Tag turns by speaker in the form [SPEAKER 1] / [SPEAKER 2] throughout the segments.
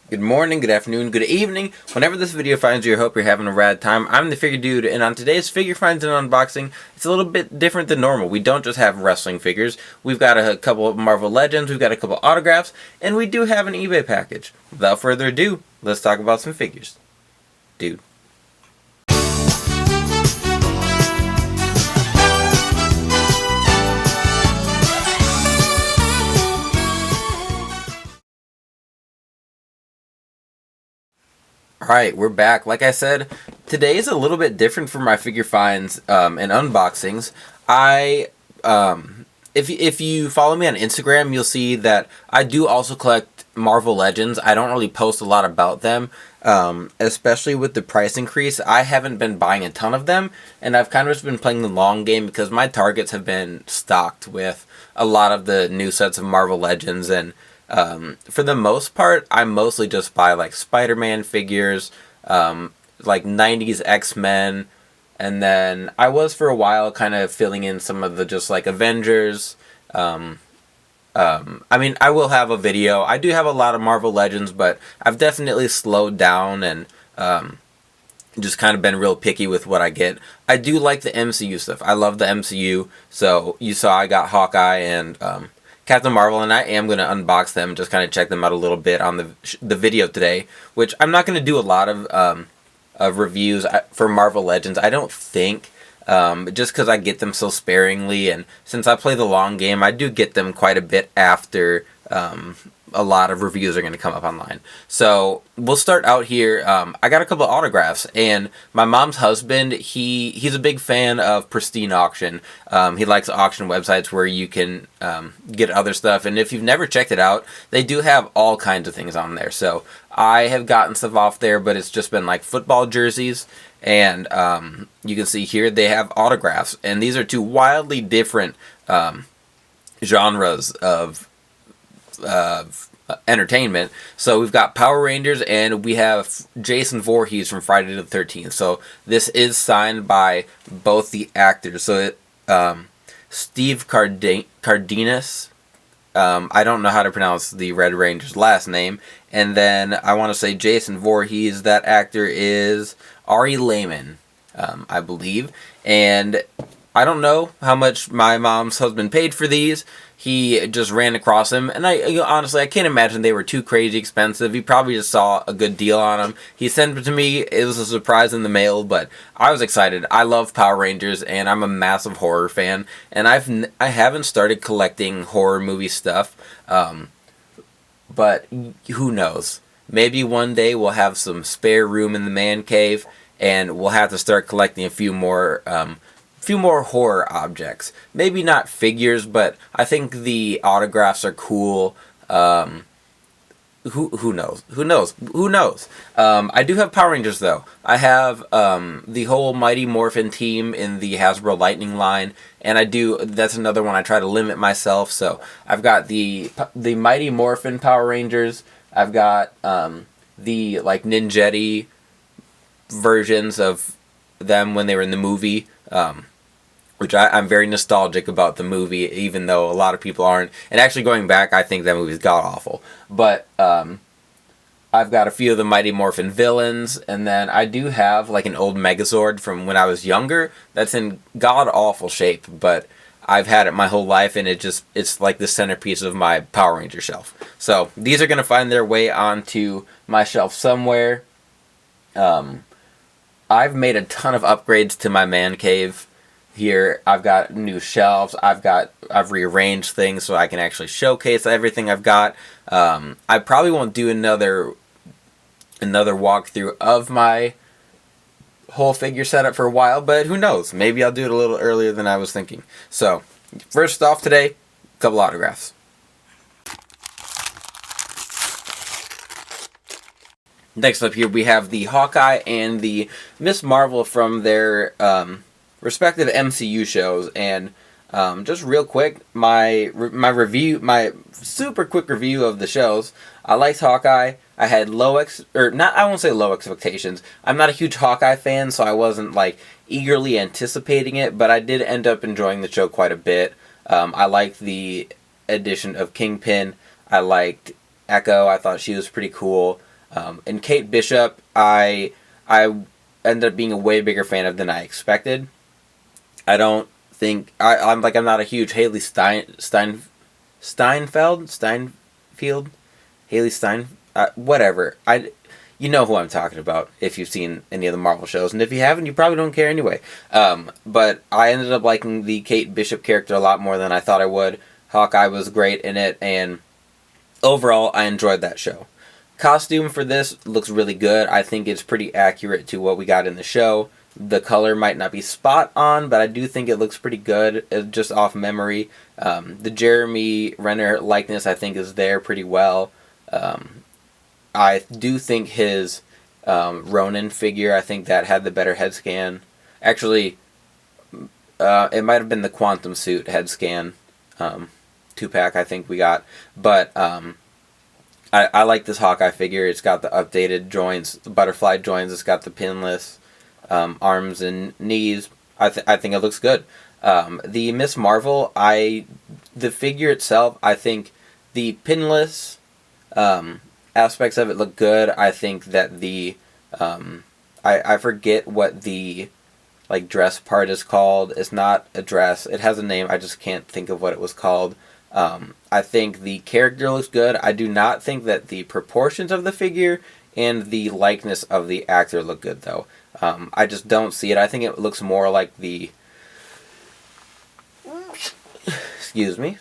[SPEAKER 1] Good morning, good afternoon, good evening. Whenever this video finds you, I hope you're having a rad time. I'm the Figure Dude, and on today's Figure Finds and Unboxing, it's a little bit different than normal. We don't just have wrestling figures. We've got a couple of Marvel Legends, we've got a couple autographs, and we do have an eBay package. Without further ado, let's talk about some figures. Dude. Alright, we're back. Like I said, today is a little bit different for my figure finds and unboxings. If you follow me on Instagram, you'll see that I do also collect Marvel Legends. I don't really post a lot about them, especially with the price increase. I haven't been buying a ton of them, and I've kind of just been playing the long game because my targets have been stocked with a lot of the new sets of Marvel Legends, and for the most part, I mostly just buy like Spider-Man figures, like 90s X-Men, and then I was for a while kind of filling in some of the just like Avengers. I mean, I will have a video. I do have a lot of Marvel Legends, but I've definitely slowed down and just kind of been real picky with what I get. I do like the MCU stuff. I love the MCU, so you saw I got Hawkeye and Captain Marvel, and I am going to unbox them, just kind of check them out a little bit on the video today, which I'm not going to do a lot of reviews for Marvel Legends, I don't think, just because I get them so sparingly, and since I play the long game, I do get them quite a bit after a lot of reviews are going to come up online. So we'll start out here. I got a couple of autographs, and my mom's husband, he's a big fan of Pristine Auction. He likes auction websites where you can get other stuff, and if you've never checked it out, they do have all kinds of things on there. So I have gotten stuff off there, but it's just been like football jerseys, and you can see here they have autographs, and these are two wildly different genres of entertainment. So we've got Power Rangers, and we have Jason Voorhees from Friday the 13th. So this is signed by both the actors. So Steve Cardenas, I don't know how to pronounce the Red Ranger's last name, and then I want to say Jason Voorhees, that actor is Ari Lehman, I believe, and I don't know how much my mom's husband paid for these. He just ran across them, and honestly, I can't imagine they were too crazy expensive. He probably just saw a good deal on them. He sent them to me. It was a surprise in the mail, but I was excited. I love Power Rangers, and I'm a massive horror fan, and I haven't started collecting horror movie stuff, but who knows? Maybe one day we'll have some spare room in the man cave, and we'll have to start collecting a few more horror objects. Maybe not figures, but I think the autographs are cool. Who knows? Who knows? Who knows? I do have Power Rangers though. I have the whole Mighty Morphin team in the Hasbro Lightning line, and that's another one I try to limit myself. So I've got the Mighty Morphin Power Rangers. I've got the like Ninjetti versions of them when they were in the movie. Which I'm very nostalgic about the movie, even though a lot of people aren't. And actually going back, I think that movie's god-awful. But I've got a few of the Mighty Morphin villains, and then I do have like an old Megazord from when I was younger that's in god-awful shape, but I've had it my whole life, and it's like the centerpiece of my Power Ranger shelf. So these are going to find their way onto my shelf somewhere. I've made a ton of upgrades to my man cave. Here, I've got new shelves. I've rearranged things so I can actually showcase everything I've got. I probably won't do another walkthrough of my whole figure setup for a while, but who knows? Maybe I'll do it a little earlier than I was thinking. So, first off today, a couple autographs. Next up here, we have the Hawkeye and the Miss Marvel from their respective MCU shows, and just real quick, my super quick review of the shows. I liked Hawkeye. I had I won't say low expectations. I'm not a huge Hawkeye fan, so I wasn't like eagerly anticipating it, but I did end up enjoying the show quite a bit. I liked the addition of Kingpin. I liked Echo. I thought she was pretty cool. And Kate Bishop, I ended up being a way bigger fan of than I expected. I don't think I'm not a huge Steinfeld, Haley Stein, whatever. You know who I'm talking about if you've seen any of the Marvel shows, and if you haven't, you probably don't care anyway. But I ended up liking the Kate Bishop character a lot more than I thought I would. Hawkeye was great in it, and overall, I enjoyed that show. Costume for this looks really good. I think it's pretty accurate to what we got in the show. The color might not be spot on, but I do think it looks pretty good, just off memory. The Jeremy Renner likeness, I think, is there pretty well. I do think his Ronin figure, I think that had the better head scan. Actually, it might have been the Quantum Suit head scan. 2-pack I think we got. But I like this Hawkeye figure. It's got the updated joints, the butterfly joints. It's got the pinless arms and knees. I think it looks good. The Miss Marvel, the figure itself, I think the pinless aspects of it look good. I think that the I forget what the dress part is called. It's not a dress. It has a name. I just can't think of what it was called. I think the character looks good. I do not think that the proportions of the figure and the likeness of the actor look good, though. I just don't see it. I think it looks more like the... Excuse me.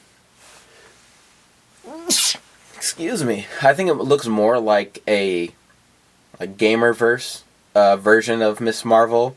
[SPEAKER 1] I think it looks more like a Gamerverse version of Miss Marvel.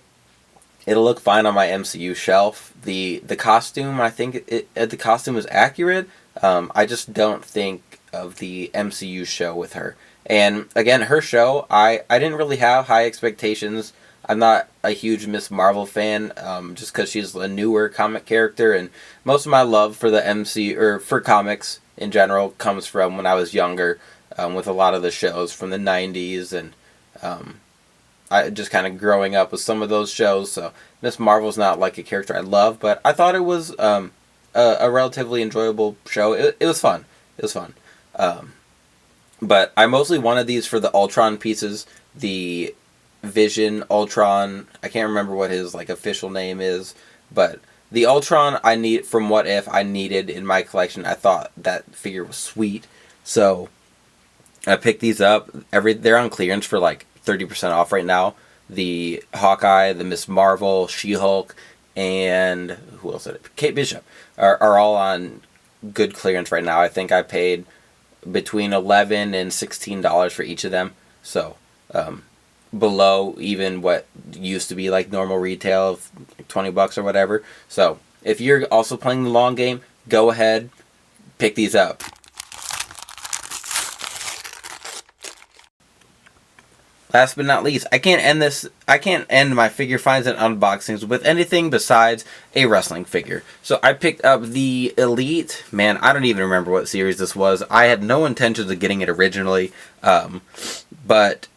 [SPEAKER 1] It'll look fine on my MCU shelf. The costume, I think the costume is accurate. I just don't think of the MCU show with her. And again, her show, I didn't really have high expectations. I'm not a huge Miss Marvel fan, just because she's a newer comic character, and most of my love for the MCU, or for comics in general, comes from when I was younger, with a lot of the shows from the 90s, and I just kind of growing up with some of those shows. So Miss Marvel's not like a character I love, but I thought it was a relatively enjoyable show. It was fun. But I mostly wanted these for the Ultron pieces. The Vision, Ultron, I can't remember what his official name is, but the Ultron from What If I needed in my collection. I thought that figure was sweet, so I picked these up. They're on clearance for 30% off right now. The Hawkeye, the Miss Marvel, She-Hulk, and who else? Kate Bishop are all on good clearance right now. I think I paid between $11 and $16 for each of them, so below even what used to be normal retail of $20 or whatever. So if you're also playing the long game, go ahead, pick these up. Last but not least, I can't end my figure finds and unboxings with anything besides a wrestling figure. So I picked up the Elite. Man, I don't even remember what series this was. I had no intentions of getting it originally, but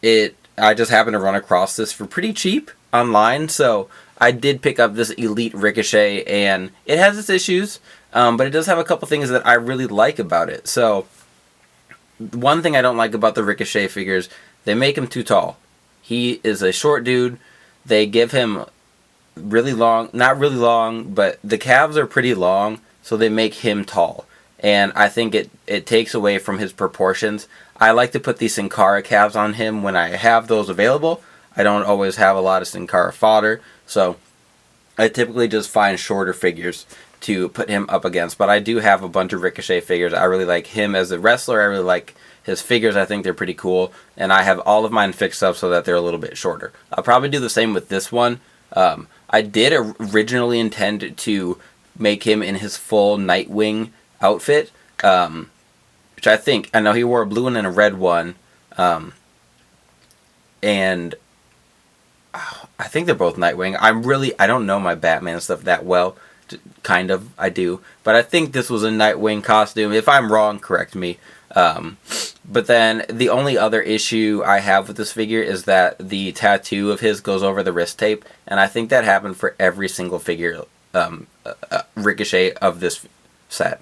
[SPEAKER 1] I just happened to run across this for pretty cheap online. So I did pick up this Elite Ricochet, and it has its issues, but it does have a couple things that I really like about it. So one thing I don't like about the Ricochet figures, they make him too tall. He is a short dude. They give him really long, not really long, but the calves are pretty long, so they make him tall. And I think it takes away from his proportions. I like to put these Sin Cara calves on him when I have those available. I don't always have a lot of Sin Cara fodder, so I typically just find shorter figures to put him up against. But I do have a bunch of Ricochet figures. I really like him as a wrestler. I really like his figures. I think they're pretty cool, and I have all of mine fixed up so that they're a little bit shorter. I'll probably do the same with this one. I did originally intend to make him in his full Nightwing outfit, which I know he wore a blue one and a red one, and I think they're both Nightwing. I don't know my Batman stuff that well. Kind of, I do, but I think this was a Nightwing costume. If I'm wrong, correct me. But then the only other issue I have with this figure is that the tattoo of his goes over the wrist tape, and I think that happened for every single figure Ricochet of this set.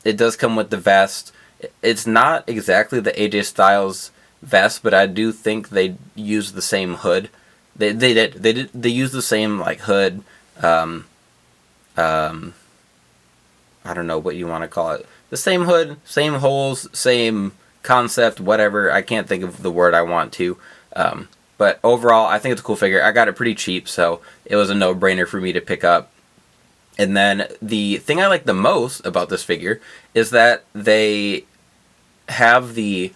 [SPEAKER 1] It does come with the vest. It's not exactly the AJ Styles vest, but I do think they use the same hood. They use the same like hood. Um, um, I don't know what you want to call it. The same hood, same holes, same concept, whatever. I can't think of the word I want to. But overall, I think it's a cool figure. I got it pretty cheap, so it was a no-brainer for me to pick up. And then the thing I like the most about this figure is that they have the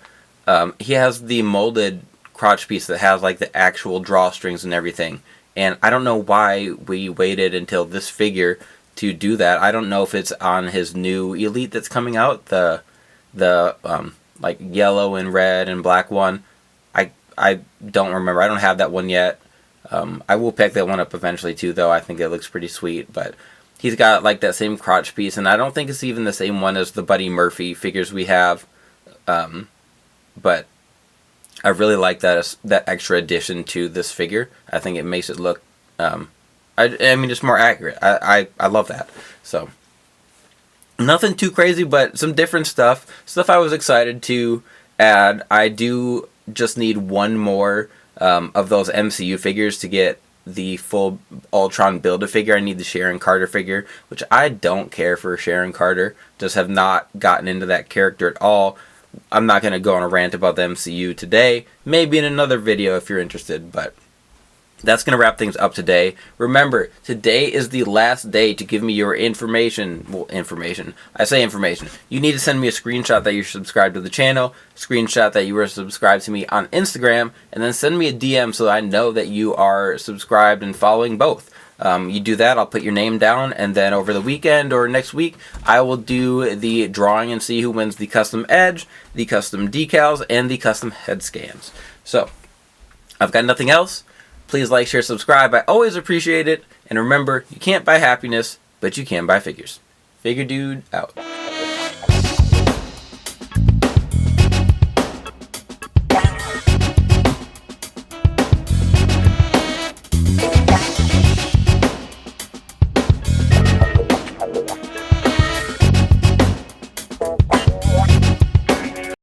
[SPEAKER 1] he has the molded crotch piece that has like the actual drawstrings and everything. And I don't know why we waited until this figure to do that. I don't know if it's on his new Elite that's coming out, the like yellow and red and black one. I don't remember. I don't have that one yet. I will pick that one up eventually too, though. I think it looks pretty sweet. But he's got like that same crotch piece, and I don't think it's even the same one as the Buddy Murphy figures we have. But I really like that extra addition to this figure. I think it makes it look. I mean, it's more accurate. I love that. So nothing too crazy, but some different stuff. Stuff I was excited to add. I do just need one more of those MCU figures to get the full Ultron Build-A-Figure. I need the Sharon Carter figure, which I don't care for Sharon Carter. Just have not gotten into that character at all. I'm not going to go on a rant about the MCU today. Maybe in another video if you're interested, but that's going to wrap things up today. Remember, today is the last day to give me your information. Well, information. I say information. You need to send me a screenshot that you're subscribed to the channel, screenshot that you were subscribed to me on Instagram, and then send me a DM so I know that you are subscribed and following both. You do that, I'll put your name down, and then over the weekend or next week, I will do the drawing and see who wins the custom edge, the custom decals, and the custom head scans. So, I've got nothing else. Please like, share, subscribe. I always appreciate it. And remember, you can't buy happiness, but you can buy figures. Figure Dude out.